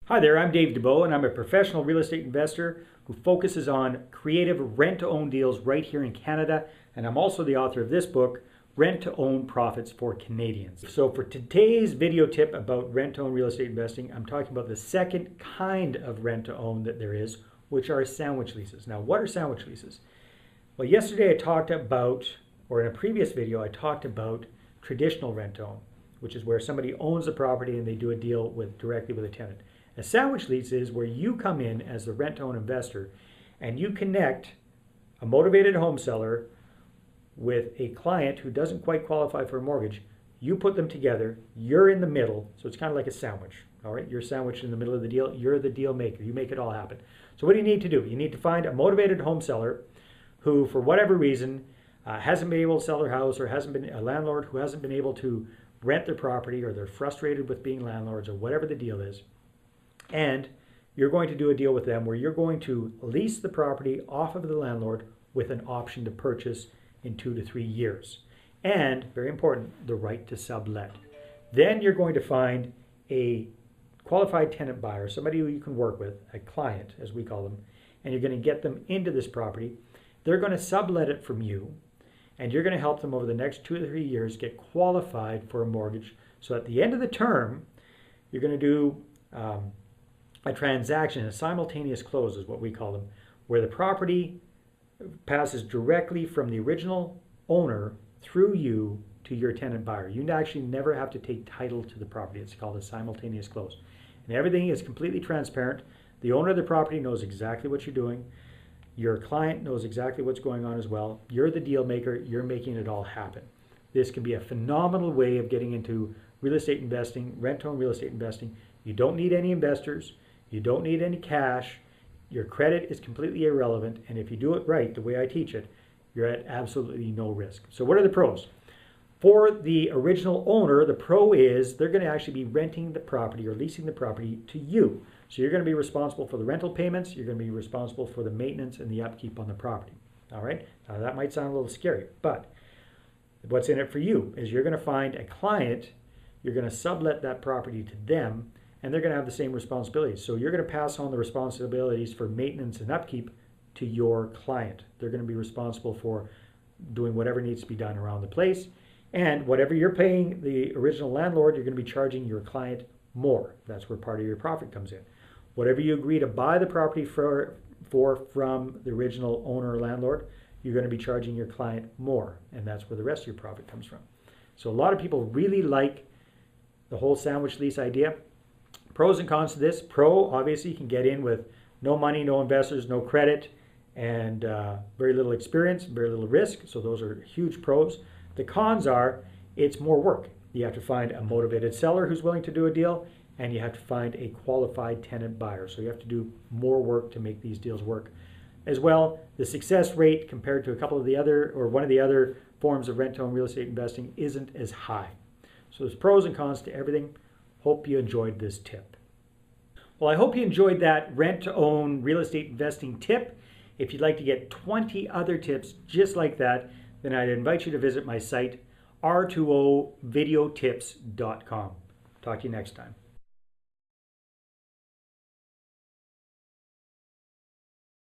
Hi there, I'm Dave DeBow, and I'm a professional real estate investor who focuses on creative rent-to-own deals right here in Canada, and I'm also the author of this book, Rent-to-Own Profits for Canadians. So for today's video tip about rent-to-own real estate investing, I'm talking about the second kind of rent-to-own that there is, which are sandwich leases. Now, what are sandwich leases? Well, yesterday I talked about, or in a previous video, I talked about traditional rent-to-own, which is where somebody owns the property and they do a deal directly with a tenant. A sandwich lease is where you come in as the rent-to-own investor and you connect a motivated home seller with a client who doesn't quite qualify for a mortgage. You put them together, you're in the middle, so it's kind of like a sandwich. All right, you're sandwiched in the middle of the deal, you're the deal maker, you make it all happen. So what do you need to do? You need to find a motivated home seller who, for whatever reason, hasn't been able to sell their house, or hasn't been a landlord who hasn't been able to rent their property, or they're frustrated with being landlords, or whatever the deal is. And you're going to do a deal with them where you're going to lease the property off of the landlord with an option to purchase in 2 to 3 years. And, very important, the right to sublet. Then you're going to find a qualified tenant buyer, somebody who you can work with, a client as we call them, and you're going to get them into this property. They're going to sublet it from you, and you're going to help them over the next 2 to 3 years get qualified for a mortgage. So at the end of the term, you're going to do a transaction, a simultaneous close is what we call them, where the property passes directly from the original owner through you to your tenant buyer. You actually never have to take title to the property. It's called a simultaneous close. And everything is completely transparent. The owner of the property knows exactly what you're doing. Your client knows exactly what's going on as well. You're the deal maker. You're making it all happen. This can be a phenomenal way of getting into real estate investing, rent-to-own real estate investing. You don't need any investors. You don't need any cash. Your credit is completely irrelevant. And if you do it right, the way I teach it, you're at absolutely no risk. So what are the pros? For the original owner, the pro is they're going to actually be renting the property or leasing the property to you. So you're going to be responsible for the rental payments. You're going to be responsible for the maintenance and the upkeep on the property. All right? Now that might sound a little scary, but what's in it for you is you're going to find a client. You're going to sublet that property to them, and they're going to have the same responsibilities. So you're going to pass on the responsibilities for maintenance and upkeep to your client. They're going to be responsible for doing whatever needs to be done around the place. And whatever you're paying the original landlord, you're going to be charging your client more. That's where part of your profit comes in. Whatever you agree to buy the property for from the original owner or landlord, you're going to be charging your client more. And that's where the rest of your profit comes from. So a lot of people really like the whole sandwich lease idea. Pros and cons to this. Pro, obviously, you can get in with no money, no investors, no credit, and very little experience, very little risk. So those are huge pros. The cons are it's more work. You have to find a motivated seller who's willing to do a deal, and you have to find a qualified tenant buyer. So you have to do more work to make these deals work. As well, the success rate compared to a couple of the other, or one of the other forms of rent-to-own real estate investing isn't as high. So there's pros and cons to everything. Hope you enjoyed this tip. Well, I hope you enjoyed that rent-to-own real estate investing tip. If you'd like to get 20 other tips just like that, then I'd invite you to visit my site, r2ovideotips.com. Talk to you next time.